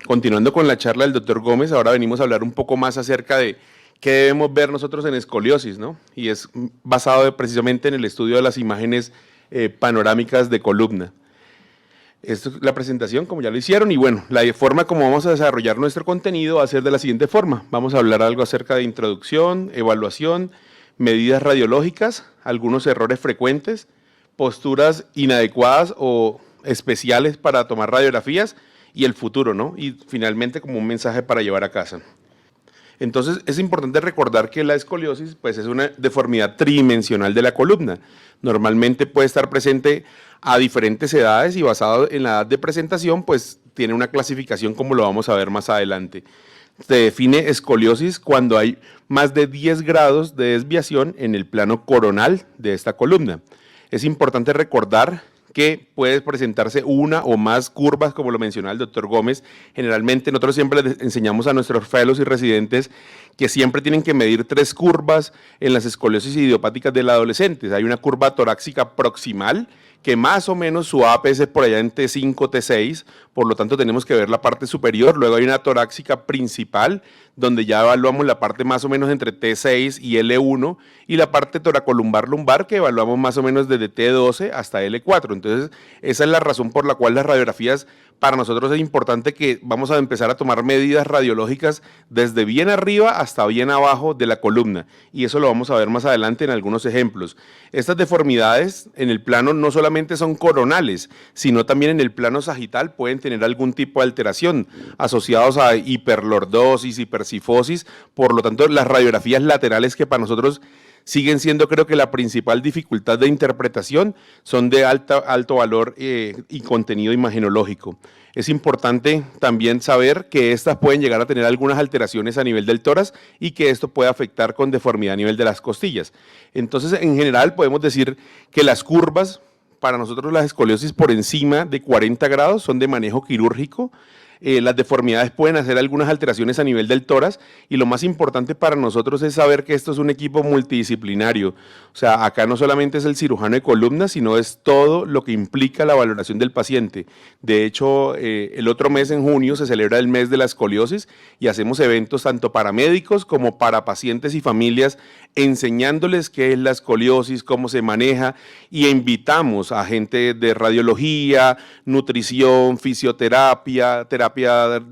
Continuando con la charla del doctor Gómez, ahora venimos a hablar un poco más acerca de qué debemos ver nosotros en escoliosis, ¿no? Y es basado precisamente en el estudio de las imágenes panorámicas de columna. Esta es la presentación, como ya lo hicieron, y bueno, la forma como vamos a desarrollar nuestro contenido va a ser de la siguiente forma. Vamos a hablar algo acerca de introducción, evaluación, medidas radiológicas, algunos errores frecuentes, posturas inadecuadas o especiales para tomar radiografías y el futuro, ¿no? Y finalmente como un mensaje para llevar a casa. Entonces es importante recordar que la escoliosis pues, es una deformidad tridimensional de la columna. Normalmente puede estar presente a diferentes edades y basado en la edad de presentación, pues tiene una clasificación como lo vamos a ver más adelante. Se define escoliosis cuando hay más de 10 grados de desviación en el plano coronal de esta columna. Es importante recordar que puede presentarse una o más curvas, como lo mencionaba el doctor Gómez. Generalmente nosotros siempre les enseñamos a nuestros fellows y residentes que siempre tienen que medir 3 curvas en las escoliosis idiopáticas del adolescente. Hay una curva torácica proximal, que más o menos su APS es por allá en T5, T6, por lo tanto tenemos que ver la parte superior. Luego hay una torácica principal, donde ya evaluamos la parte más o menos entre T6 y L1, y la parte toracolumbar-lumbar, que evaluamos más o menos desde T12 hasta L4. Entonces, esa es la razón por la cual las radiografías, para nosotros es importante que vamos a empezar a tomar medidas radiológicas desde bien arriba hasta bien abajo de la columna, y eso lo vamos a ver más adelante en algunos ejemplos. Estas deformidades en el plano no solamente son coronales, sino también en el plano sagital pueden tener algún tipo de alteración asociados a hiperlordosis, hipercifosis. Por lo tanto, las radiografías laterales, que para nosotros siguen siendo, creo que la principal dificultad de interpretación, son de alto valor y contenido imagenológico. Es importante también saber que estas pueden llegar a tener algunas alteraciones a nivel del tórax y que esto puede afectar con deformidad a nivel de las costillas. Entonces, en general, podemos decir que las curvas, para nosotros las escoliosis por encima de 40 grados son de manejo quirúrgico. Las deformidades pueden hacer algunas alteraciones a nivel del tórax, y lo más importante para nosotros es saber que esto es un equipo multidisciplinario. O sea, acá no solamente es el cirujano de columna, sino es todo lo que implica la valoración del paciente. De hecho, el otro mes, en junio, se celebra el mes de la escoliosis y hacemos eventos tanto para médicos como para pacientes y familias, enseñándoles qué es la escoliosis, cómo se maneja, y invitamos a gente de radiología, nutrición, fisioterapia, terapia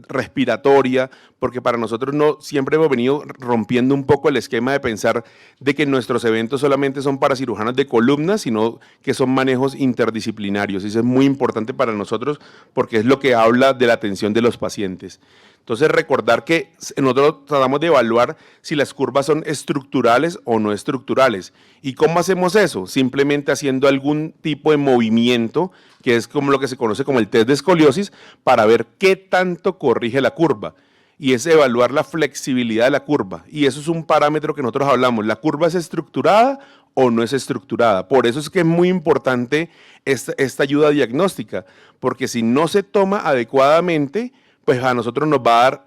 respiratoria, porque para nosotros no siempre hemos venido rompiendo un poco el esquema de pensar de que nuestros eventos solamente son para cirujanos de columna, sino que son manejos interdisciplinarios, y eso es muy importante para nosotros porque es lo que habla de la atención de los pacientes. Entonces, recordar que nosotros tratamos de evaluar si las curvas son estructurales o no estructurales. ¿Y cómo hacemos eso? Simplemente haciendo algún tipo de movimiento, que es como lo que se conoce como el test de escoliosis, para ver qué tanto corrige la curva. Y es evaluar la flexibilidad de la curva. Y eso es un parámetro que nosotros hablamos. ¿La curva es estructurada o no es estructurada? Por eso es que es muy importante esta ayuda diagnóstica, porque si no se toma adecuadamente, pues a nosotros nos va a dar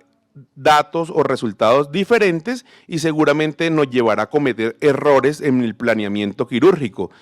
datos o resultados diferentes y seguramente nos llevará a cometer errores en el planeamiento quirúrgico.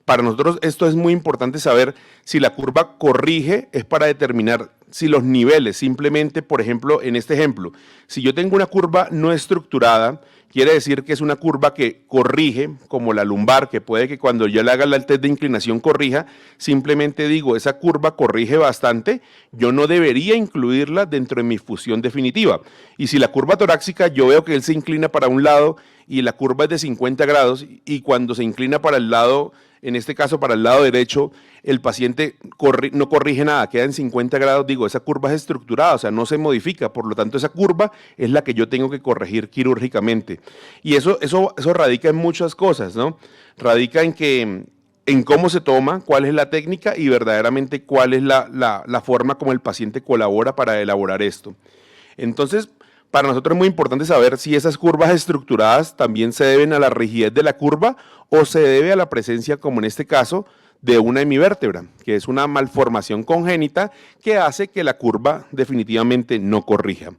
Para nosotros esto es muy importante saber si la curva corrige, es para determinar si los niveles, simplemente, por ejemplo, en este ejemplo, si yo tengo una curva no estructurada, quiere decir que es una curva que corrige, como la lumbar, que puede que cuando yo le haga el test de inclinación corrija. Simplemente digo, esa curva corrige bastante, yo no debería incluirla dentro de mi fusión definitiva. Y si la curva torácica, yo veo que él se inclina para un lado y la curva es de 50 grados, y cuando se inclina para el lado, en este caso para el lado derecho, el paciente no corrige nada, queda en 50 grados, digo, esa curva es estructurada, o sea, no se modifica, por lo tanto esa curva es la que yo tengo que corregir quirúrgicamente. Y eso radica en muchas cosas, ¿no? Radica en cómo se toma, cuál es la técnica y verdaderamente cuál es la forma como el paciente colabora para elaborar esto. Entonces, para nosotros es muy importante saber si esas curvas estructuradas también se deben a la rigidez de la curva o se debe a la presencia, como en este caso, de una hemivértebra, que es una malformación congénita que hace que la curva definitivamente no corrija.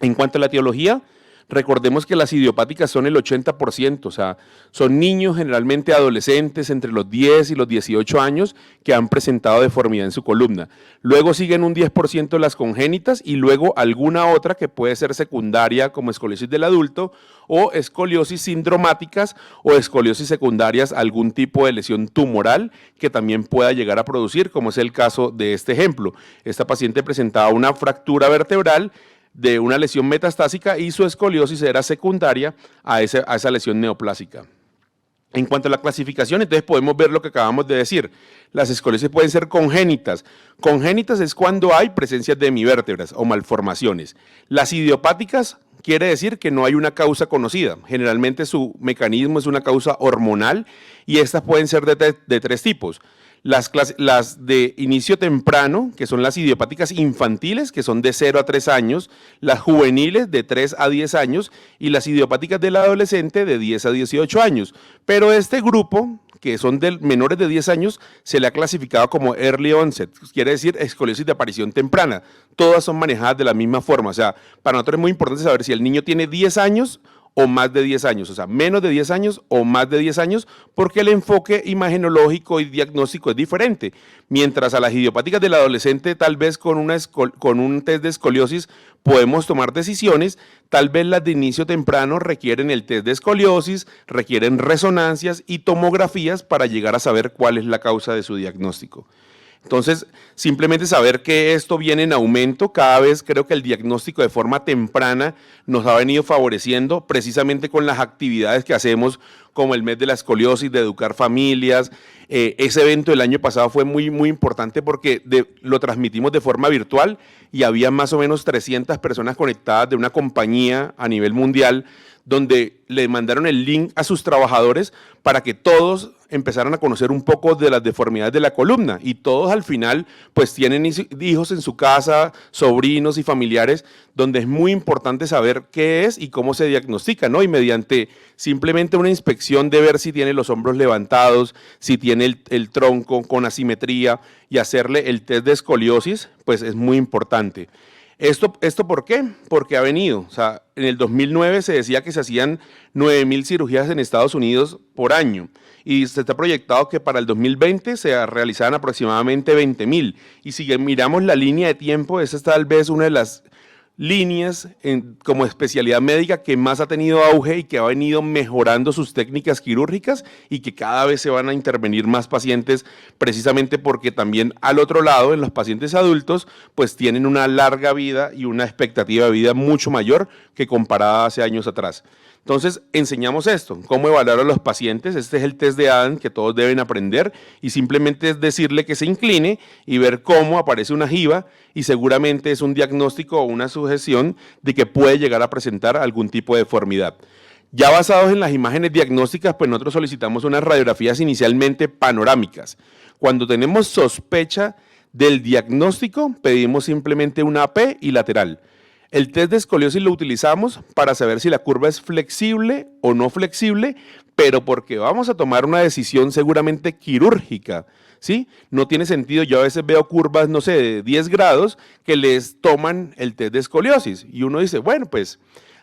En cuanto a la etiología, Recordemos que las idiopáticas son el 80%, o sea, son niños, generalmente adolescentes, entre los 10 y los 18 años, que han presentado deformidad en su columna. Luego siguen un 10% las congénitas y luego alguna otra que puede ser secundaria, como escoliosis del adulto, o escoliosis sindromáticas o escoliosis secundarias, algún tipo de lesión tumoral que también pueda llegar a producir, como es el caso de este ejemplo. Esta paciente presentaba una fractura vertebral de una lesión metastásica y su escoliosis era secundaria a esa lesión neoplásica. En cuanto a la clasificación, entonces podemos ver lo que acabamos de decir. Las escoliosis pueden ser congénitas. Congénitas es cuando hay presencia de hemivértebras o malformaciones. Las idiopáticas quiere decir que no hay una causa conocida. Generalmente su mecanismo es una causa hormonal y estas pueden ser de tres tipos. Las de inicio temprano, que son las idiopáticas infantiles, que son de 0 a 3 años, las juveniles de 3 a 10 años y las idiopáticas del adolescente de 10 a 18 años. Pero este grupo, que son de menores de 10 años, se le ha clasificado como early onset, quiere decir escoliosis de aparición temprana. Todas son manejadas de la misma forma, o sea, para nosotros es muy importante saber si el niño tiene 10 años o más de 10 años, o sea, menos de 10 años o más de 10 años, porque el enfoque imagenológico y diagnóstico es diferente. Mientras a las idiopáticas del adolescente, tal vez con un test de escoliosis podemos tomar decisiones, tal vez las de inicio temprano requieren el test de escoliosis, requieren resonancias y tomografías para llegar a saber cuál es la causa de su diagnóstico. Entonces, simplemente saber que esto viene en aumento, cada vez creo que el diagnóstico de forma temprana nos ha venido favoreciendo precisamente con las actividades que hacemos como el mes de la escoliosis, de educar familias. Ese evento del año pasado fue muy importante porque lo transmitimos de forma virtual y había más o menos 300 personas conectadas de una compañía a nivel mundial donde le mandaron el link a sus trabajadores para que todos empezaran a conocer un poco de las deformidades de la columna y todos al final pues tienen hijos en su casa, sobrinos y familiares, donde es muy importante saber qué es y cómo se diagnostica, ¿no? Y mediante simplemente una inspección de ver si tiene los hombros levantados, si tiene el tronco con asimetría y hacerle el test de escoliosis, pues es muy importante. ¿Esto por qué? Porque ha venido, o sea, en el 2009 se decía que se hacían 9.000 cirugías en Estados Unidos por año y se está proyectado que para el 2020 se realizaran aproximadamente 20.000 y si miramos la línea de tiempo, esa es tal vez una de las líneas como especialidad médica que más ha tenido auge y que ha venido mejorando sus técnicas quirúrgicas y que cada vez se van a intervenir más pacientes precisamente porque también al otro lado en los pacientes adultos pues tienen una larga vida y una expectativa de vida mucho mayor que comparada hace años atrás. Entonces, enseñamos esto, cómo evaluar a los pacientes. Este es el test de Adam que todos deben aprender y simplemente es decirle que se incline y ver cómo aparece una jiba y seguramente es un diagnóstico o una sujeción de que puede llegar a presentar algún tipo de deformidad. Ya basados en las imágenes diagnósticas, pues nosotros solicitamos unas radiografías inicialmente panorámicas. Cuando tenemos sospecha del diagnóstico, pedimos simplemente una AP y lateral. El test de escoliosis lo utilizamos para saber si la curva es flexible o no flexible, pero porque vamos a tomar una decisión seguramente quirúrgica, ¿sí? No tiene sentido, yo a veces veo curvas, no sé, de 10 grados que les toman el test de escoliosis y uno dice, bueno, pues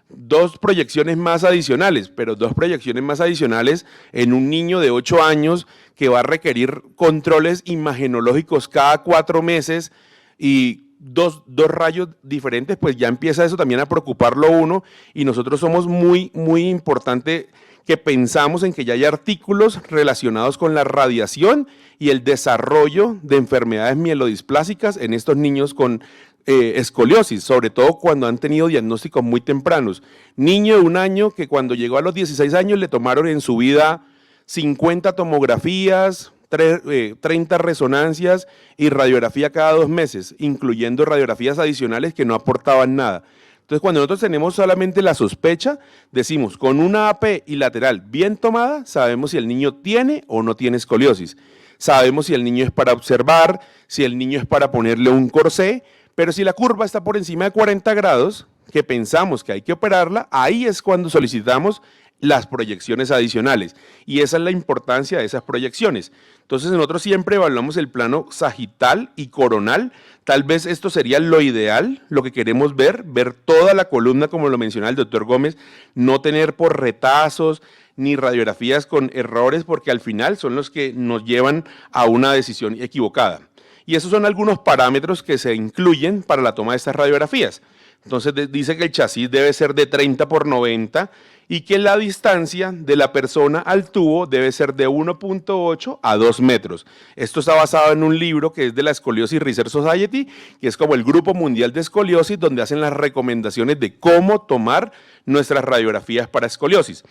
2 proyecciones más adicionales, pero 2 proyecciones más adicionales en un niño de 8 años que va a requerir controles imagenológicos cada 4 meses y dos rayos diferentes, pues ya empieza eso también a preocuparlo uno y nosotros somos muy importante que pensamos en que ya hay artículos relacionados con la radiación y el desarrollo de enfermedades mielodisplásicas en estos niños con escoliosis, sobre todo cuando han tenido diagnósticos muy tempranos. Niño de 1 año que cuando llegó a los 16 años le tomaron en su vida 50 tomografías, 30 resonancias y radiografía cada 2 meses, incluyendo radiografías adicionales que no aportaban nada. Entonces, cuando nosotros tenemos solamente la sospecha, decimos, con una AP y lateral bien tomada, sabemos si el niño tiene o no tiene escoliosis. Sabemos si el niño es para observar, si el niño es para ponerle un corsé, pero si la curva está por encima de 40 grados, que pensamos que hay que operarla, ahí es cuando solicitamos las proyecciones adicionales. Y esa es la importancia de esas proyecciones. Entonces nosotros siempre evaluamos el plano sagital y coronal. Tal vez esto sería lo ideal, lo que queremos ver toda la columna, como lo mencionaba el doctor Gómez, no tener por retazos ni radiografías con errores, porque al final son los que nos llevan a una decisión equivocada. Y esos son algunos parámetros que se incluyen para la toma de estas radiografías. Entonces dice que el chasis debe ser de 30 por 90 y que la distancia de la persona al tubo debe ser de 1.8 a 2 metros. Esto está basado en un libro que es de la Scoliosis Research Society, que es como el Grupo Mundial de Escoliosis, donde hacen las recomendaciones de cómo tomar nuestras radiografías para escoliosis.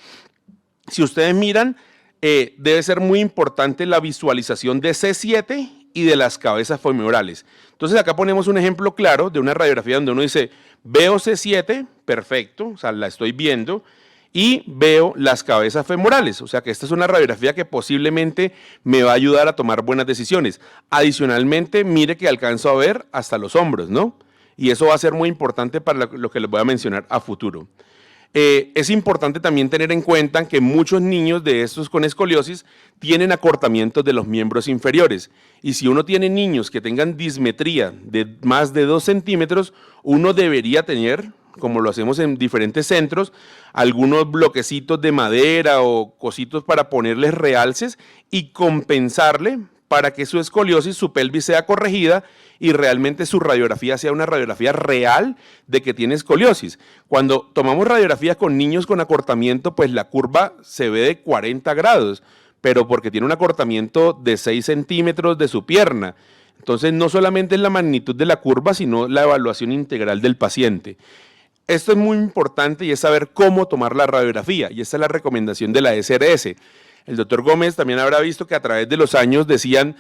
Si ustedes miran, debe ser muy importante la visualización de C7 y de las cabezas femorales. Entonces acá ponemos un ejemplo claro de una radiografía donde uno dice, veo C7, perfecto, o sea, la estoy viendo, y veo las cabezas femorales, o sea que esta es una radiografía que posiblemente me va a ayudar a tomar buenas decisiones. Adicionalmente, mire que alcanzo a ver hasta los hombros, ¿no? Y eso va a ser muy importante para lo que les voy a mencionar a futuro. Es importante también tener en cuenta que muchos niños de estos con escoliosis tienen acortamientos de los miembros inferiores, y si uno tiene niños que tengan dismetría de más de 2 centímetros, uno debería tener, como lo hacemos en diferentes centros, algunos bloquecitos de madera o cositos para ponerles realces y compensarle para que su escoliosis, su pelvis sea corregida y realmente su radiografía sea una radiografía real de que tiene escoliosis. Cuando tomamos radiografías con niños con acortamiento, pues la curva se ve de 40 grados, pero porque tiene un acortamiento de 6 centímetros de su pierna. Entonces no solamente es la magnitud de la curva, sino la evaluación integral del paciente. Esto es muy importante y es saber cómo tomar la radiografía, y esta es la recomendación de la SRS. El doctor Gómez también habrá visto que a través de los años decían,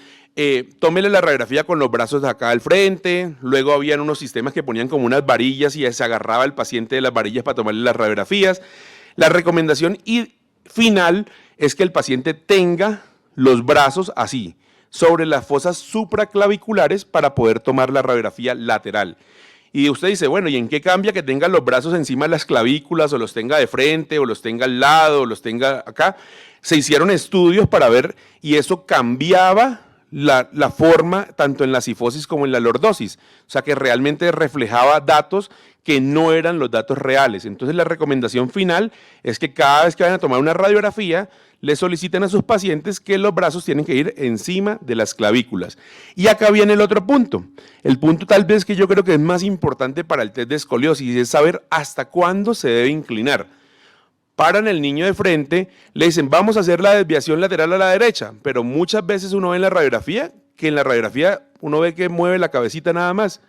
tómele la radiografía con los brazos de acá al frente, luego habían unos sistemas que ponían como unas varillas y se agarraba el paciente de las varillas para tomarle las radiografías. La recomendación final es que el paciente tenga los brazos así, sobre las fosas supraclaviculares para poder tomar la radiografía lateral. Y usted dice, bueno, ¿y en qué cambia que tenga los brazos encima de las clavículas, o los tenga de frente, o los tenga al lado, o los tenga acá? Se hicieron estudios para ver, y eso cambiaba la forma tanto en la cifosis como en la lordosis, o sea que realmente reflejaba datos que no eran los datos reales. Entonces la recomendación final es que cada vez que vayan a tomar una radiografía, le soliciten a sus pacientes que los brazos tienen que ir encima de las clavículas. Y acá viene el otro punto, el punto tal vez que yo creo que es más importante para el test de escoliosis, es saber hasta cuándo se debe inclinar. Paran el niño de frente, le dicen, vamos a hacer la desviación lateral a la derecha, pero muchas veces uno ve en la radiografía, que en la radiografía uno ve que mueve la cabecita nada más.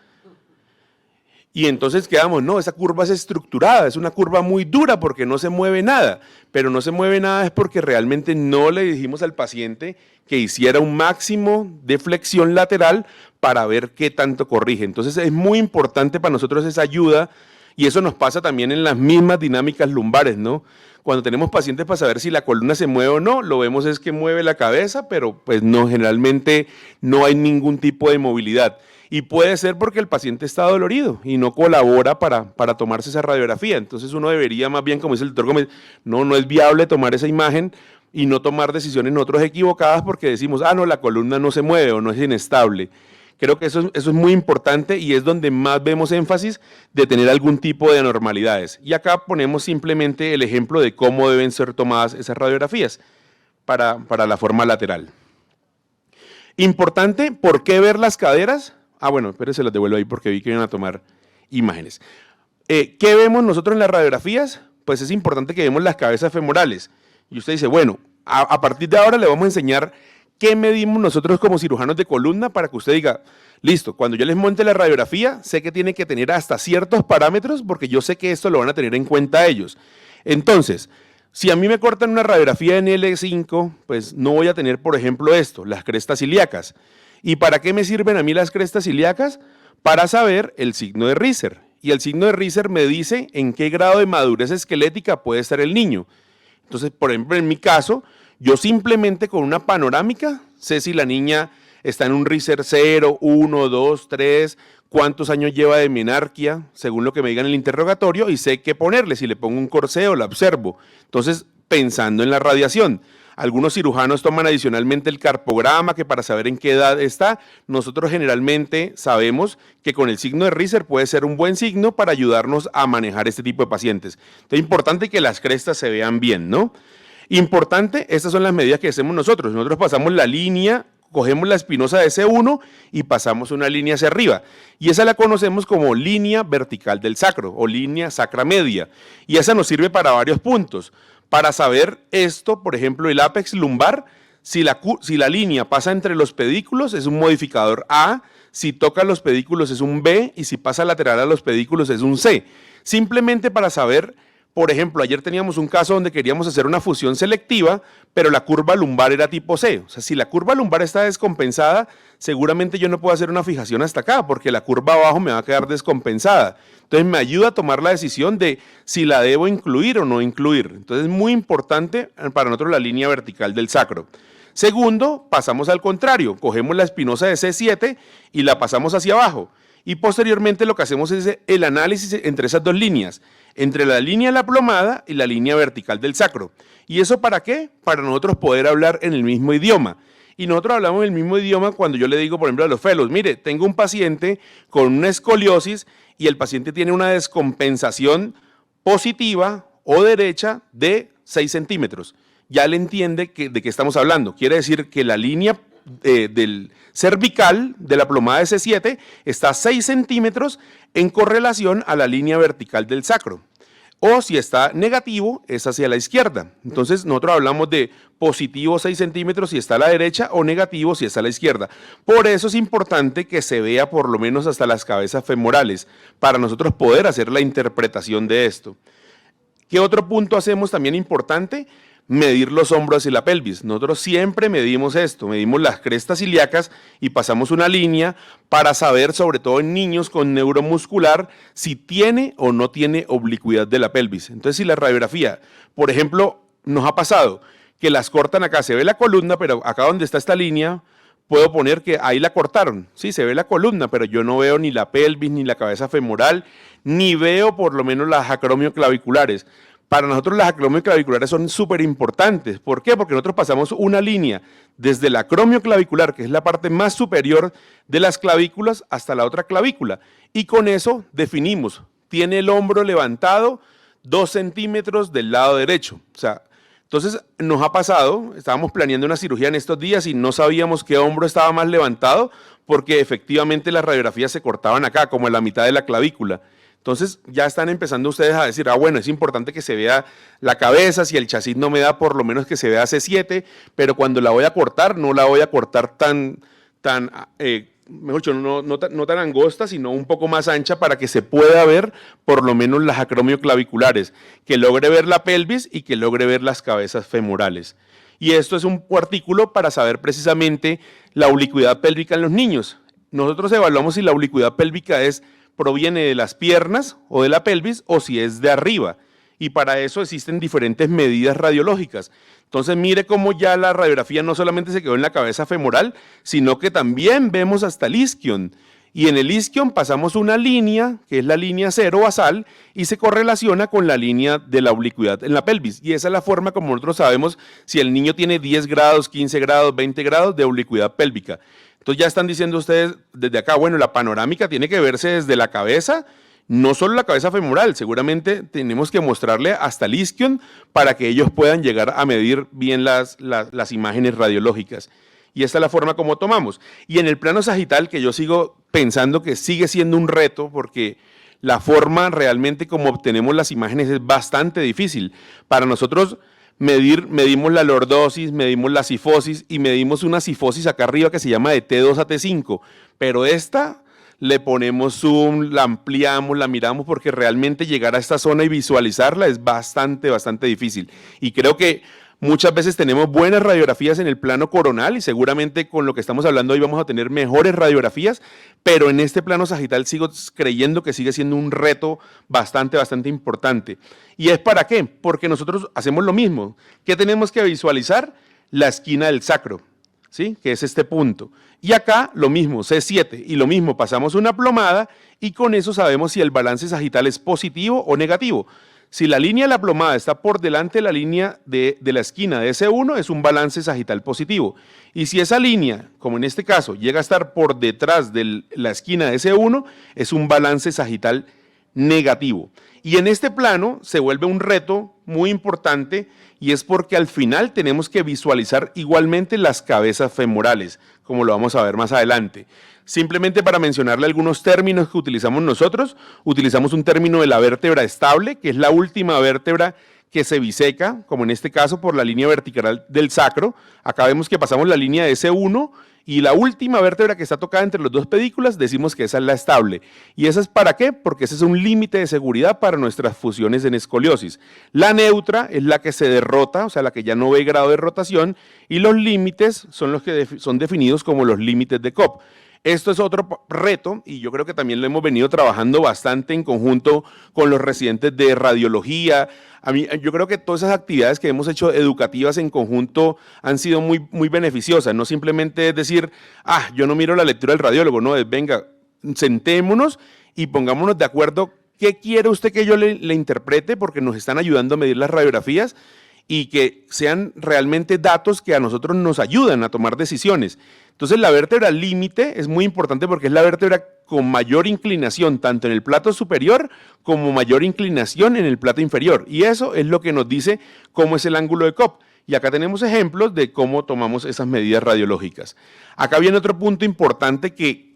Y entonces quedamos, no, esa curva es estructurada, es una curva muy dura porque no se mueve nada, pero no se mueve nada es porque realmente no le dijimos al paciente que hiciera un máximo de flexión lateral para ver qué tanto corrige. Entonces es muy importante para nosotros esa ayuda, y eso nos pasa también en las mismas dinámicas lumbares, ¿no? Cuando tenemos pacientes para saber si la columna se mueve o no, lo vemos es que mueve la cabeza, pero pues no, generalmente no hay ningún tipo de movilidad. Y puede ser porque el paciente está dolorido y no colabora para tomarse esa radiografía. Entonces uno debería más bien, como dice el doctor Gómez, no es viable tomar esa imagen y no tomar decisiones nosotros equivocadas porque decimos, no, la columna no se mueve o no es inestable. Creo que eso es muy importante y es donde más vemos énfasis de tener algún tipo de anormalidades. Y acá ponemos simplemente el ejemplo de cómo deben ser tomadas esas radiografías para la forma lateral. Importante, ¿por qué ver las caderas? Bueno, pero se las devuelvo ahí porque vi que iban a tomar imágenes. ¿Qué vemos nosotros en las radiografías? Pues es importante que vemos las cabezas femorales. Y usted dice, bueno, a partir de ahora le vamos a enseñar qué medimos nosotros como cirujanos de columna para que usted diga, listo, cuando yo les monte la radiografía, sé que tiene que tener hasta ciertos parámetros porque yo sé que esto lo van a tener en cuenta ellos. Entonces, si a mí me cortan una radiografía en L5, pues no voy a tener, por ejemplo, esto, las crestas ilíacas. ¿Y para qué me sirven a mí las crestas ilíacas? Para saber el signo de Risser. Y el signo de Risser me dice en qué grado de madurez esquelética puede estar el niño. Entonces, por ejemplo, en mi caso, yo simplemente con una panorámica sé si la niña está en un RISER 0, 1, 2, 3, cuántos años lleva de menarquia, según lo que me digan en el interrogatorio, y sé qué ponerle, si le pongo un corsé o la observo. Entonces, pensando en la radiación. Algunos cirujanos toman adicionalmente el carpograma, que para saber en qué edad está. Nosotros generalmente sabemos que con el signo de Riser puede ser un buen signo para ayudarnos a manejar este tipo de pacientes. Entonces, es importante que las crestas se vean bien, ¿no? Importante, estas son las medidas que hacemos nosotros. Nosotros pasamos la línea, cogemos la espinosa de C1 y pasamos una línea hacia arriba. Y esa la conocemos como línea vertical del sacro o línea sacra media. Y esa nos sirve para varios puntos. Para saber esto, por ejemplo, el ápex lumbar, si la línea pasa entre los pedículos es un modificador A, si toca los pedículos es un B y si pasa lateral a los pedículos es un C. Simplemente para saber, por ejemplo, ayer teníamos un caso donde queríamos hacer una fusión selectiva, pero la curva lumbar era tipo C. O sea, si la curva lumbar está descompensada, seguramente yo no puedo hacer una fijación hasta acá, porque la curva abajo me va a quedar descompensada. Entonces me ayuda a tomar la decisión de si la debo incluir o no incluir. Entonces es muy importante para nosotros la línea vertical del sacro. Segundo, pasamos al contrario, cogemos la espinosa de C7 y la pasamos hacia abajo. Y posteriormente lo que hacemos es el análisis entre esas dos líneas, entre la línea de la plomada y la línea vertical del sacro. ¿Y eso para qué? Para nosotros poder hablar en el mismo idioma. Y nosotros hablamos el mismo idioma cuando yo le digo, por ejemplo, a los fellows, mire, tengo un paciente con una escoliosis y el paciente tiene una descompensación positiva o derecha de 6 centímetros. Ya le entiende de qué estamos hablando. Quiere decir que la línea del cervical de la plomada de C7 está a 6 centímetros en correlación a la línea vertical del sacro. O si está negativo, es hacia la izquierda. Entonces, nosotros hablamos de positivo 6 centímetros si está a la derecha o negativo si está a la izquierda. Por eso es importante que se vea por lo menos hasta las cabezas femorales, para nosotros poder hacer la interpretación de esto. ¿Qué otro punto hacemos también importante? Medir los hombros y la pelvis. Nosotros siempre medimos esto, medimos las crestas ilíacas y pasamos una línea para saber, sobre todo en niños con neuromuscular, si tiene o no tiene oblicuidad de la pelvis. Entonces, si la radiografía, por ejemplo, nos ha pasado que las cortan acá, se ve la columna, pero acá donde está esta línea, puedo poner que ahí la cortaron. Sí, se ve la columna, pero yo no veo ni la pelvis, ni la cabeza femoral, ni veo por lo menos las acromioclaviculares. Para nosotros las acromioclaviculares son súper importantes. ¿Por qué? Porque nosotros pasamos una línea desde la acromioclavicular, que es la parte más superior de las clavículas, hasta la otra clavícula. Y con eso definimos, tiene el hombro levantado 2 centímetros del lado derecho. O sea, entonces nos ha pasado, estábamos planeando una cirugía en estos días y no sabíamos qué hombro estaba más levantado, porque efectivamente las radiografías se cortaban acá, como en la mitad de la clavícula. Entonces ya están empezando ustedes a decir, bueno, es importante que se vea la cabeza, si el chasis no me da, por lo menos que se vea C7, pero cuando la voy a cortar, no la voy a cortar mejor dicho, no tan angosta, sino un poco más ancha para que se pueda ver por lo menos las acromioclaviculares, que logre ver la pelvis y que logre ver las cabezas femorales. Y esto es un artículo para saber precisamente la oblicuidad pélvica en los niños. Nosotros evaluamos si la oblicuidad pélvica proviene de las piernas o de la pelvis o si es de arriba. Y para eso existen diferentes medidas radiológicas. Entonces mire cómo ya la radiografía no solamente se quedó en la cabeza femoral, sino que también vemos hasta el isquion. Y en el isquion pasamos una línea, que es la línea 0 basal, y se correlaciona con la línea de la oblicuidad en la pelvis. Y esa es la forma como nosotros sabemos si el niño tiene 10 grados, 15 grados, 20 grados de oblicuidad pélvica. Entonces ya están diciendo ustedes desde acá, bueno, la panorámica tiene que verse desde la cabeza, no solo la cabeza femoral, seguramente tenemos que mostrarle hasta el isquion para que ellos puedan llegar a medir bien las imágenes radiológicas. Y esta es la forma como tomamos. Y en el plano sagital, que yo sigo pensando que sigue siendo un reto, porque la forma realmente como obtenemos las imágenes es bastante difícil. Para nosotros medimos la lordosis, medimos la cifosis y medimos una cifosis acá arriba que se llama de T2 a T5, pero esta le ponemos zoom, la ampliamos, la miramos, porque realmente llegar a esta zona y visualizarla es bastante difícil. Y creo que muchas veces tenemos buenas radiografías en el plano coronal y seguramente con lo que estamos hablando hoy vamos a tener mejores radiografías, pero en este plano sagital sigo creyendo que sigue siendo un reto bastante importante. ¿Y es para qué? Porque nosotros hacemos lo mismo. ¿Qué tenemos que visualizar? La esquina del sacro. ¿sí? Que es este punto. Y acá lo mismo, C7, y lo mismo, pasamos una plomada y con eso sabemos si el balance sagital es positivo o negativo. Si la línea de la plomada está por delante de la línea de la esquina de S1, es un balance sagital positivo. Y si esa línea, como en este caso, llega a estar por detrás de la esquina de S1, es un balance sagital negativo. Y en este plano se vuelve un reto muy importante y es porque al final tenemos que visualizar igualmente las cabezas femorales, como lo vamos a ver más adelante. Simplemente para mencionarle algunos términos que utilizamos nosotros, utilizamos un término de la vértebra estable, que es la última vértebra que se biseca, como en este caso por la línea vertical del sacro. Acá vemos que pasamos la línea de S1 y la última vértebra que está tocada entre los dos pedículas, decimos que esa es la estable. ¿Y esa es para qué? Porque ese es un límite de seguridad para nuestras fusiones en escoliosis. La neutra es la que se derrota, o sea, la que ya no ve grado de rotación, y los límites son los que son definidos como los límites de Cobb. Esto es otro reto y yo creo que también lo hemos venido trabajando bastante en conjunto con los residentes de radiología. Yo creo que todas esas actividades que hemos hecho educativas en conjunto han sido muy beneficiosas. No simplemente es decir, yo no miro la lectura del radiólogo, no, es venga, sentémonos y pongámonos de acuerdo qué quiere usted que yo le interprete porque nos están ayudando a medir las radiografías y que sean realmente datos que a nosotros nos ayudan a tomar decisiones. Entonces la vértebra límite es muy importante porque es la vértebra con mayor inclinación tanto en el plato superior como mayor inclinación en el plato inferior. Y eso es lo que nos dice cómo es el ángulo de Cobb. Y acá tenemos ejemplos de cómo tomamos esas medidas radiológicas. Acá viene otro punto importante que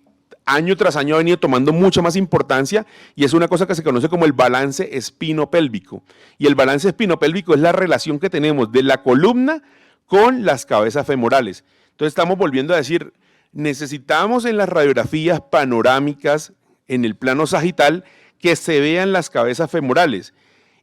año tras año ha venido tomando mucha más importancia y es una cosa que se conoce como el balance espinopélvico. Y el balance espinopélvico es la relación que tenemos de la columna con las cabezas femorales. Entonces estamos volviendo a decir, necesitamos en las radiografías panorámicas en el plano sagital que se vean las cabezas femorales.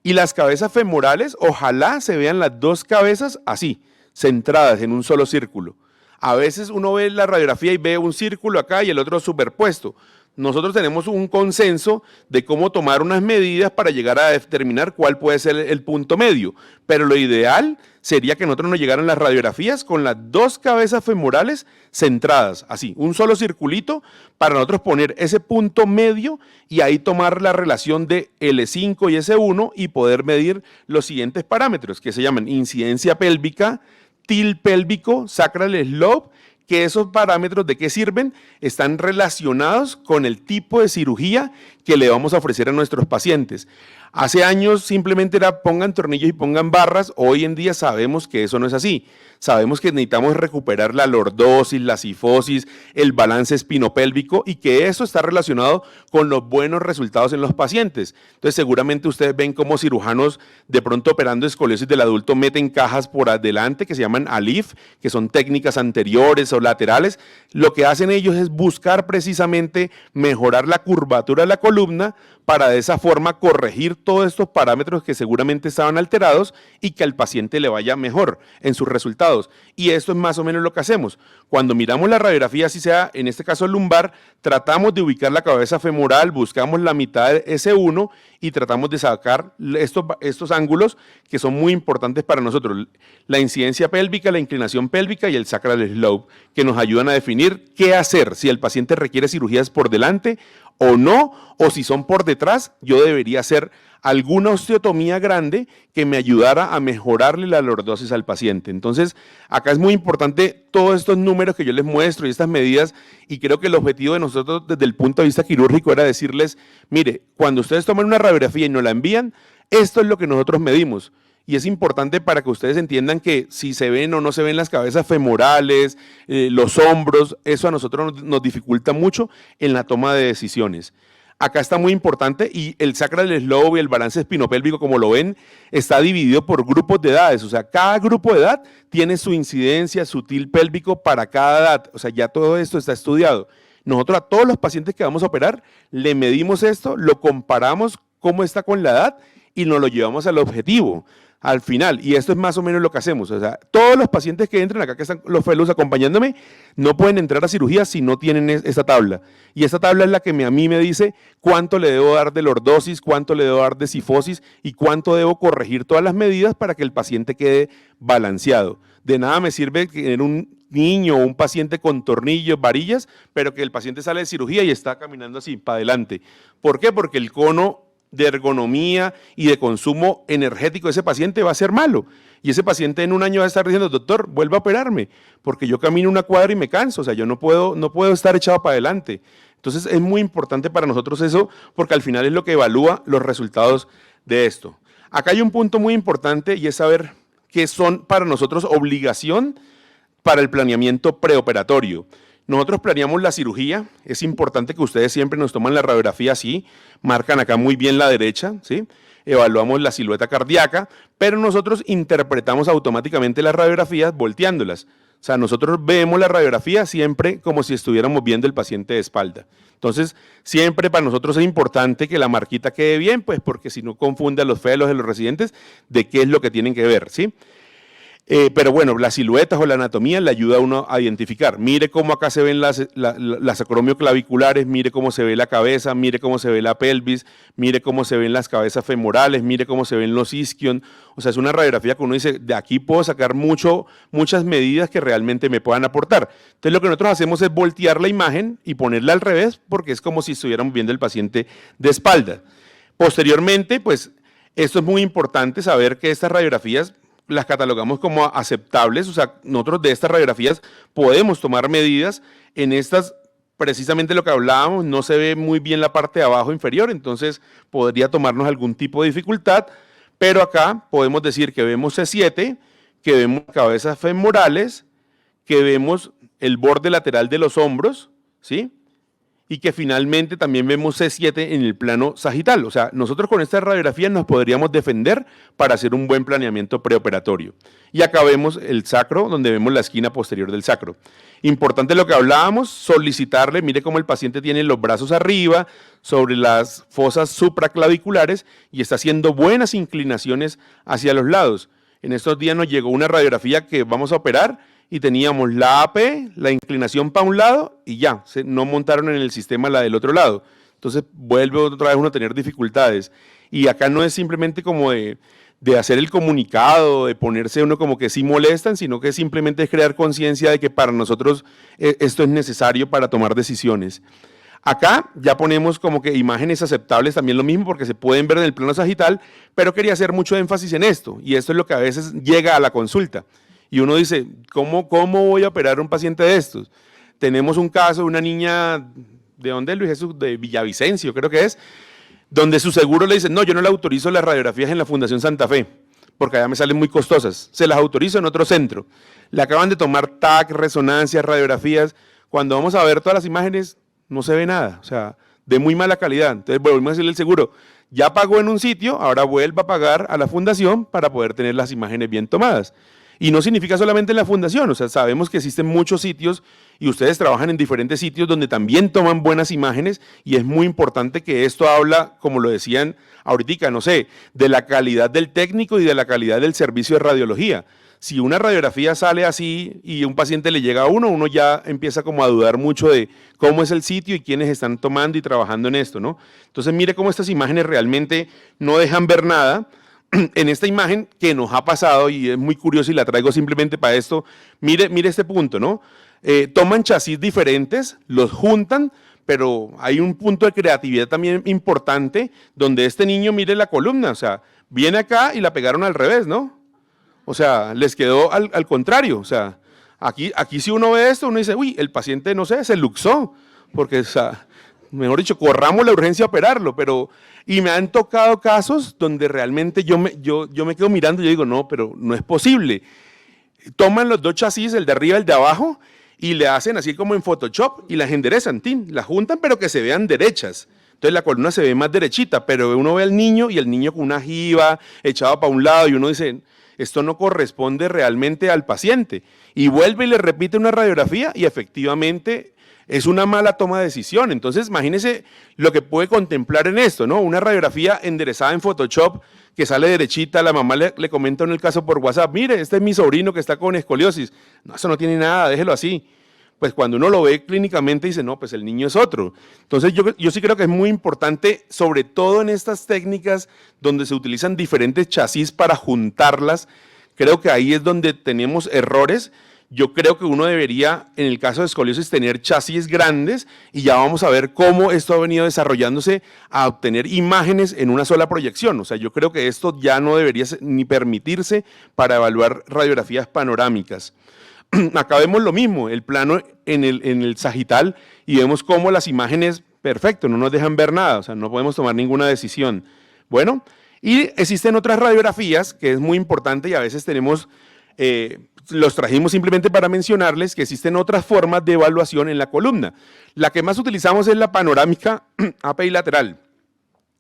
Y las cabezas femorales, ojalá se vean las dos cabezas así, centradas en un solo círculo. A veces uno ve la radiografía y ve un círculo acá y el otro superpuesto. Nosotros tenemos un consenso de cómo tomar unas medidas para llegar a determinar cuál puede ser el punto medio. Pero lo ideal sería que nosotros nos llegaran las radiografías con las dos cabezas femorales centradas, así, un solo circulito para nosotros poner ese punto medio y ahí tomar la relación de L5 y S1 y poder medir los siguientes parámetros que se llaman incidencia pélvica, til pélvico, sacral slope, que esos parámetros de qué sirven están relacionados con el tipo de cirugía que le vamos a ofrecer a nuestros pacientes. Hace años simplemente era pongan tornillos y pongan barras, hoy en día sabemos que eso no es así. Sabemos que necesitamos recuperar la lordosis, la cifosis, el balance espinopélvico y que eso está relacionado con los buenos resultados en los pacientes. Entonces seguramente ustedes ven cómo cirujanos de pronto operando escoliosis del adulto meten cajas por adelante que se llaman ALIF, que son técnicas anteriores o laterales. Lo que hacen ellos es buscar precisamente mejorar la curvatura de la columna para de esa forma corregir todos estos parámetros que seguramente estaban alterados y que al paciente le vaya mejor en sus resultados. Y esto es más o menos lo que hacemos. Cuando miramos la radiografía, si sea en este caso lumbar, tratamos de ubicar la cabeza femoral, buscamos la mitad de S1 y tratamos de sacar estos ángulos que son muy importantes para nosotros. La incidencia pélvica, la inclinación pélvica y el sacral slope, que nos ayudan a definir qué hacer, si el paciente requiere cirugías por delante o no, o si son por detrás, yo debería hacer alguna osteotomía grande que me ayudara a mejorarle la lordosis al paciente. Entonces, acá es muy importante todos estos números que yo les muestro y estas medidas, y creo que el objetivo de nosotros desde el punto de vista quirúrgico era decirles, mire, cuando ustedes toman una radiografía y nos la envían, esto es lo que nosotros medimos. Y es importante para que ustedes entiendan que si se ven o no se ven las cabezas femorales, los hombros, eso a nosotros nos dificulta mucho en la toma de decisiones. Acá está muy importante y el sacral slope y el balance espinopélvico, como lo ven, está dividido por grupos de edades. O sea, cada grupo de edad tiene su incidencia, su til pélvico para cada edad. O sea, ya todo esto está estudiado. Nosotros a todos los pacientes que vamos a operar le medimos esto, lo comparamos cómo está con la edad y nos lo llevamos al objetivo, al final. Y esto es más o menos lo que hacemos. O sea, todos los pacientes que entran acá, que están los fellows acompañándome, no pueden entrar a cirugía si no tienen esta tabla. Y esta tabla es la que a mí me dice cuánto le debo dar de lordosis, cuánto le debo dar de cifosis y cuánto debo corregir todas las medidas para que el paciente quede balanceado. De nada me sirve tener un niño o un paciente con tornillos, varillas, pero que el paciente sale de cirugía y está caminando así para adelante. ¿Por qué? Porque el cono de ergonomía y de consumo energético de ese paciente va a ser malo. Y ese paciente en un año va a estar diciendo, doctor, vuelva a operarme, porque yo camino una cuadra y me canso, o sea, yo no puedo estar echado para adelante. Entonces es muy importante para nosotros eso, porque al final es lo que evalúa los resultados de esto. Acá hay un punto muy importante y es saber qué son para nosotros obligación para el planeamiento preoperatorio. Nosotros planeamos la cirugía, es importante que ustedes siempre nos toman la radiografía así, marcan acá muy bien la derecha, ¿sí? Evaluamos la silueta cardíaca, pero nosotros interpretamos automáticamente las radiografías volteándolas. O sea, nosotros vemos la radiografía siempre como si estuviéramos viendo el paciente de espalda. Entonces, siempre para nosotros es importante que la marquita quede bien, pues porque si no confunde a los fellows de los residentes de qué es lo que tienen que ver, ¿sí? Pero bueno, las siluetas o la anatomía le ayuda a uno a identificar. Mire cómo acá se ven las acromioclaviculares, mire cómo se ve la cabeza, mire cómo se ve la pelvis, mire cómo se ven las cabezas femorales, mire cómo se ven los isquion. O sea, es una radiografía que uno dice, de aquí puedo sacar muchas medidas que realmente me puedan aportar. Entonces, lo que nosotros hacemos es voltear la imagen y ponerla al revés, porque es como si estuviéramos viendo el paciente de espalda. Posteriormente, pues, esto es muy importante saber que estas radiografías las catalogamos como aceptables, o sea, nosotros de estas radiografías podemos tomar medidas. En estas, precisamente lo que hablábamos, no se ve muy bien la parte de abajo inferior, entonces podría tomarnos algún tipo de dificultad, pero acá podemos decir que vemos C7, que vemos cabezas femorales, que vemos el borde lateral de los hombros, ¿sí? Y que finalmente también vemos C7 en el plano sagital. O sea, nosotros con estas radiografías nos podríamos defender para hacer un buen planeamiento preoperatorio. Y acá vemos el sacro, donde vemos la esquina posterior del sacro. Importante lo que hablábamos, solicitarle, mire cómo el paciente tiene los brazos arriba, sobre las fosas supraclaviculares y está haciendo buenas inclinaciones hacia los lados. En estos días nos llegó una radiografía que vamos a operar y teníamos la AP, la inclinación para un lado y ya, no montaron en el sistema la del otro lado. Entonces vuelve otra vez uno a tener dificultades. Y acá no es simplemente como de hacer el comunicado, de ponerse uno como que sí molestan, sino que simplemente es crear conciencia de que para nosotros esto es necesario para tomar decisiones. Acá ya ponemos como que imágenes aceptables, también lo mismo, porque se pueden ver en el plano sagital, pero quería hacer mucho énfasis en esto, y esto es lo que a veces llega a la consulta. Y uno dice, ¿cómo voy a operar a un paciente de estos? Tenemos un caso de una niña, ¿de dónde es Luis Jesús? De Villavicencio, creo que es, donde su seguro le dice, no, yo no le autorizo las radiografías en la Fundación Santa Fe, porque allá me salen muy costosas, se las autorizo en otro centro. Le acaban de tomar TAC, resonancias, radiografías, cuando vamos a ver todas las imágenes, no se ve nada, o sea, de muy mala calidad. Entonces volvemos a decirle al seguro, ya pagó en un sitio, ahora vuelva a pagar a la fundación para poder tener las imágenes bien tomadas. Y no significa solamente en la fundación, o sea, sabemos que existen muchos sitios y ustedes trabajan en diferentes sitios donde también toman buenas imágenes y es muy importante que esto habla, como lo decían ahorita, no sé, de la calidad del técnico y de la calidad del servicio de radiología. Si una radiografía sale así y un paciente le llega a uno ya empieza como a dudar mucho de cómo es el sitio y quiénes están tomando y trabajando en esto, ¿no? Entonces mire cómo estas imágenes realmente no dejan ver nada. En esta imagen que nos ha pasado, y es muy curioso y la traigo simplemente para esto, mire este punto, ¿no? Toman chasis diferentes, los juntan, pero hay un punto de creatividad también importante donde este niño mire la columna, o sea, viene acá y la pegaron al revés, ¿no? O sea, les quedó al contrario, o sea, aquí si uno ve esto, uno dice, uy, el paciente, no sé, se luxó, porque, o sea, mejor dicho, corramos la urgencia a operarlo, pero, y me han tocado casos donde realmente yo me quedo mirando y yo digo, no, pero no es posible. Toman los dos chasis, el de arriba y el de abajo, y le hacen así como en Photoshop y las enderezan, las juntan, pero que se vean derechas. Entonces la columna se ve más derechita, pero uno ve al niño y el niño con una jiba echado para un lado y uno dice, esto no corresponde realmente al paciente. Y vuelve y le repite una radiografía y efectivamente es una mala toma de decisión. Entonces imagínense lo que puede contemplar en esto, ¿no? Una radiografía enderezada en Photoshop que sale derechita, la mamá le comenta en el caso por WhatsApp, mire, este es mi sobrino que está con escoliosis. No, eso no tiene nada, déjelo así. Pues cuando uno lo ve clínicamente dice, no, pues el niño es otro. Entonces yo sí creo que es muy importante, sobre todo en estas técnicas donde se utilizan diferentes chasis para juntarlas, creo que ahí es donde tenemos errores. Yo creo que uno debería, en el caso de escoliosis, tener chasis grandes y ya vamos a ver cómo esto ha venido desarrollándose a obtener imágenes en una sola proyección. O sea, yo creo que esto ya no debería ni permitirse para evaluar radiografías panorámicas. Acá vemos lo mismo, el plano en el sagital y vemos cómo las imágenes, perfecto, no nos dejan ver nada, o sea, no podemos tomar ninguna decisión. Bueno, y existen otras radiografías que es muy importante y a veces tenemos, los trajimos simplemente para mencionarles que existen otras formas de evaluación en la columna. La que más utilizamos es la panorámica apilateral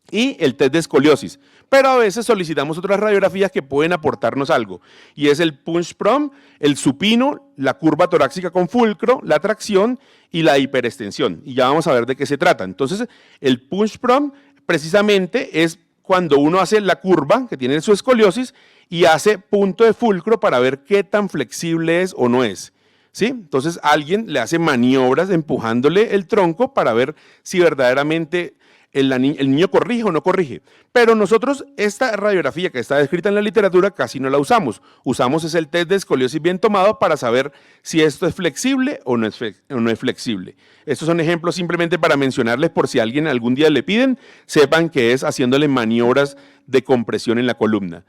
y el test de escoliosis, pero a veces solicitamos otras radiografías que pueden aportarnos algo, y es el punch-prom, el supino, la curva torácica con fulcro, la tracción y la hiperextensión, y ya vamos a ver de qué se trata. Entonces, el punch-prom precisamente es cuando uno hace la curva que tiene su escoliosis y hace punto de fulcro para ver qué tan flexible es o no es. ¿Sí? Entonces, alguien le hace maniobras empujándole el tronco para ver si verdaderamente el niño corrige o no corrige. Pero nosotros esta radiografía que está descrita en la literatura casi no la usamos. Usamos es el test de escoliosis bien tomado para saber si esto es flexible o no es flexible. Estos son ejemplos simplemente para mencionarles por si a alguien algún día le piden, sepan que es haciéndole maniobras de compresión en la columna.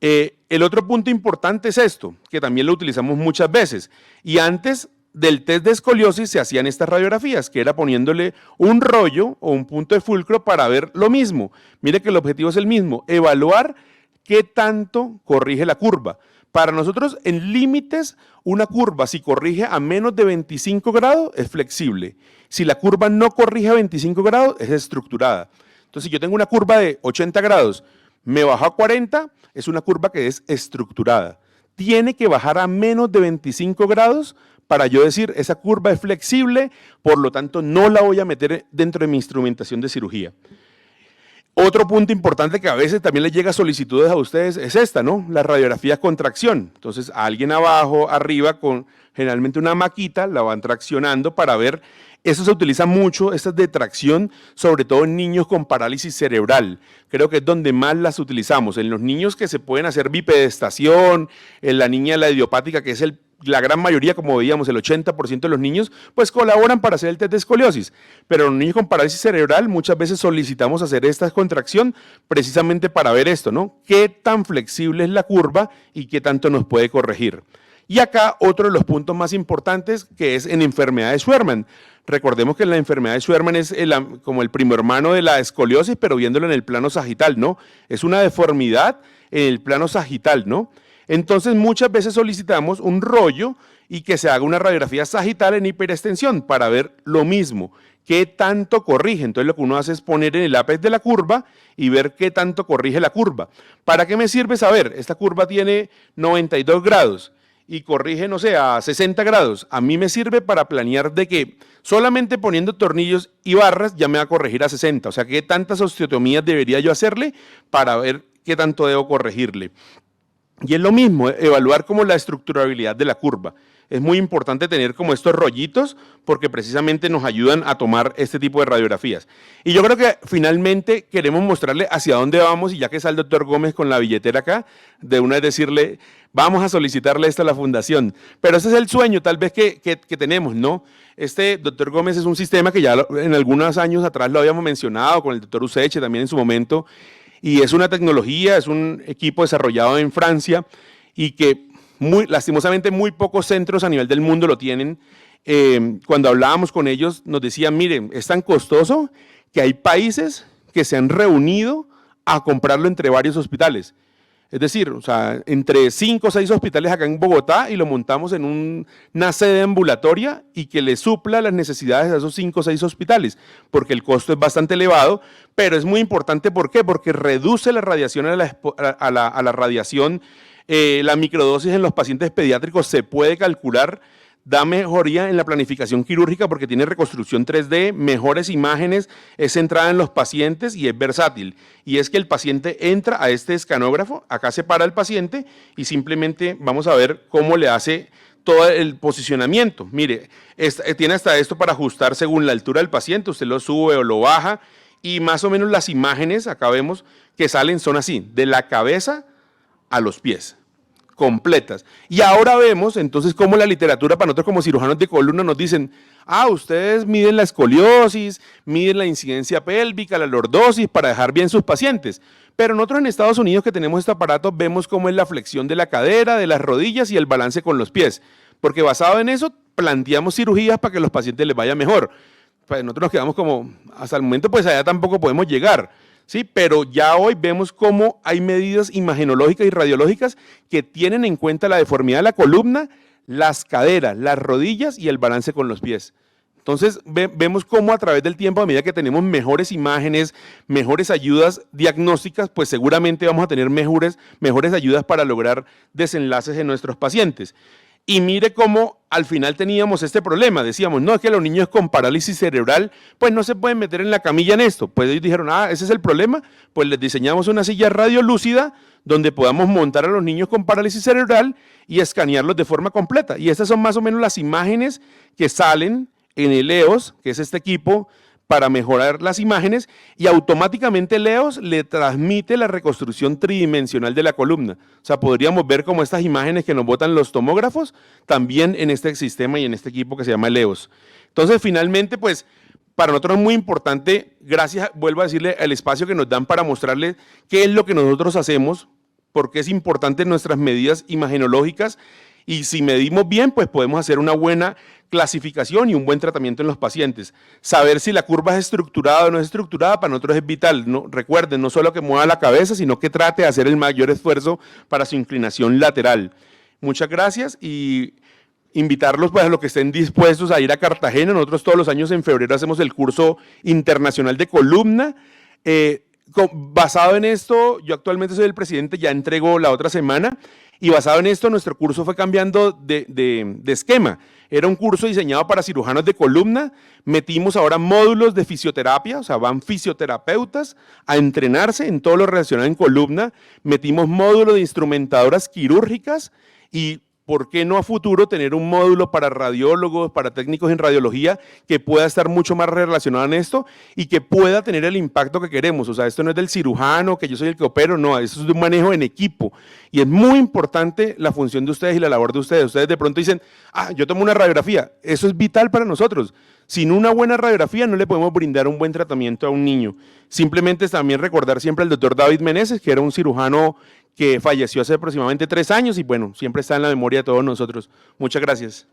El otro punto importante es esto, que también lo utilizamos muchas veces. Y antes del test de escoliosis se hacían estas radiografías, que era poniéndole un rollo o un punto de fulcro para ver lo mismo. Mire que el objetivo es el mismo, evaluar qué tanto corrige la curva. Para nosotros, en límites, una curva, si corrige a menos de 25 grados, es flexible. Si la curva no corrige a 25 grados, es estructurada. Entonces, si yo tengo una curva de 80 grados, me bajo a 40, es una curva que es estructurada. Tiene que bajar a menos de 25 grados para yo decir, esa curva es flexible, por lo tanto no la voy a meter dentro de mi instrumentación de cirugía. Otro punto importante que a veces también les llega solicitudes a ustedes es esta, ¿no? La radiografía con tracción. Entonces, a alguien abajo, arriba, con generalmente una maquita, la van traccionando para ver. Eso se utiliza mucho, estas de tracción, sobre todo en niños con parálisis cerebral. Creo que es donde más las utilizamos. En los niños que se pueden hacer bipedestación, en la niña la idiopática, que es la gran mayoría, como veíamos, el 80% de los niños, pues colaboran para hacer el test de escoliosis. Pero en los niños con parálisis cerebral muchas veces solicitamos hacer esta contracción precisamente para ver esto, ¿no? Qué tan flexible es la curva y qué tanto nos puede corregir. Y acá otro de los puntos más importantes que es en enfermedad de Scheuermann. Recordemos que la enfermedad de Scheuermann es como el primo hermano de la escoliosis, pero viéndolo en el plano sagital, ¿no? Es una deformidad en el plano sagital, ¿no? Entonces muchas veces solicitamos un rollo y que se haga una radiografía sagital en hiperextensión para ver lo mismo, qué tanto corrige. Entonces lo que uno hace es poner en el ápice de la curva y ver qué tanto corrige la curva. ¿Para qué me sirve saber? Esta curva tiene 92 grados y corrige, no sé, a 60 grados. A mí me sirve para planear de que solamente poniendo tornillos y barras ya me va a corregir a 60. O sea, qué tantas osteotomías debería yo hacerle para ver qué tanto debo corregirle. Y es lo mismo, evaluar como la estructurabilidad de la curva. Es muy importante tener como estos rollitos porque precisamente nos ayudan a tomar este tipo de radiografías. Y yo creo que finalmente queremos mostrarle hacia dónde vamos y ya que está el doctor Gómez con la billetera acá, de una vez decirle, vamos a solicitarle esto a la fundación. Pero ese es el sueño tal vez que tenemos, ¿no? Este doctor Gómez es un sistema que ya en algunos años atrás lo habíamos mencionado con el doctor Useche también en su momento. Y es una tecnología, es un equipo desarrollado en Francia y que lastimosamente muy pocos centros a nivel del mundo lo tienen. Cuando hablábamos con ellos nos decían, miren, es tan costoso que hay países que se han reunido a comprarlo entre varios hospitales. Es decir, o sea, entre 5 o 6 hospitales acá en Bogotá y lo montamos en una sede ambulatoria y que le supla las necesidades a esos 5 o 6 hospitales, porque el costo es bastante elevado, pero es muy importante, ¿por qué? Porque reduce la radiación a la radiación, la microdosis en los pacientes pediátricos se puede calcular da mejoría en la planificación quirúrgica porque tiene reconstrucción 3D, mejores imágenes, es centrada en los pacientes y es versátil. Y es que el paciente entra a este escanógrafo, acá se para el paciente y simplemente vamos a ver cómo le hace todo el posicionamiento. Mire, tiene hasta esto para ajustar según la altura del paciente, usted lo sube o lo baja y más o menos las imágenes, acá vemos que salen, son así, de la cabeza a los pies, completas. Y ahora vemos entonces cómo la literatura para nosotros como cirujanos de columna nos dicen, ustedes miden la escoliosis, miden la incidencia pélvica, la lordosis para dejar bien sus pacientes. Pero nosotros en Estados Unidos que tenemos este aparato vemos cómo es la flexión de la cadera, de las rodillas y el balance con los pies. Porque basado en eso planteamos cirugías para que los pacientes les vaya mejor. Pues nosotros nos quedamos como, hasta el momento pues allá tampoco podemos llegar. ¿Sí? Pero ya hoy vemos cómo hay medidas imagenológicas y radiológicas que tienen en cuenta la deformidad de la columna, las caderas, las rodillas y el balance con los pies. Entonces vemos cómo a través del tiempo, a medida que tenemos mejores imágenes, mejores ayudas diagnósticas, pues seguramente vamos a tener mejores ayudas para lograr desenlaces en nuestros pacientes. Y mire cómo al final teníamos este problema, decíamos, no, es que los niños con parálisis cerebral, pues no se pueden meter en la camilla en esto. Pues ellos dijeron, ese es el problema, pues les diseñamos una silla radiolúcida donde podamos montar a los niños con parálisis cerebral y escanearlos de forma completa. Y estas son más o menos las imágenes que salen en el EOS, que es este equipo para mejorar las imágenes, y automáticamente el EOS le transmite la reconstrucción tridimensional de la columna. O sea, podríamos ver como estas imágenes que nos botan los tomógrafos, también en este sistema y en este equipo que se llama el EOS. Entonces, finalmente, pues, para nosotros es muy importante, gracias, vuelvo a decirle, el espacio que nos dan para mostrarles qué es lo que nosotros hacemos, porque es importante nuestras medidas imagenológicas, y si medimos bien, pues podemos hacer una buena clasificación y un buen tratamiento en los pacientes. Saber si la curva es estructurada o no es estructurada para nosotros es vital. No, recuerden, no solo que mueva la cabeza, sino que trate de hacer el mayor esfuerzo para su inclinación lateral. Muchas gracias y invitarlos pues, a los que estén dispuestos a ir a Cartagena. Nosotros todos los años en febrero hacemos el curso internacional de columna. Basado en esto, yo actualmente soy el presidente, ya entrego la otra semana, y basado en esto nuestro curso fue cambiando de esquema. Era un curso diseñado para cirujanos de columna, metimos ahora módulos de fisioterapia, o sea, van fisioterapeutas a entrenarse en todo lo relacionado en columna, metimos módulos de instrumentadoras quirúrgicas y ¿por qué no a futuro tener un módulo para radiólogos, para técnicos en radiología que pueda estar mucho más relacionado en esto y que pueda tener el impacto que queremos? O sea, esto no es del cirujano, que yo soy el que opero, no, esto es de un manejo en equipo. Y es muy importante la función de ustedes y la labor de ustedes. Ustedes de pronto dicen, yo tomo una radiografía. Eso es vital para nosotros. Sin una buena radiografía no le podemos brindar un buen tratamiento a un niño. Simplemente también recordar siempre al doctor David Meneses, que era un cirujano que falleció hace aproximadamente 3 años y bueno, siempre está en la memoria de todos nosotros. Muchas gracias.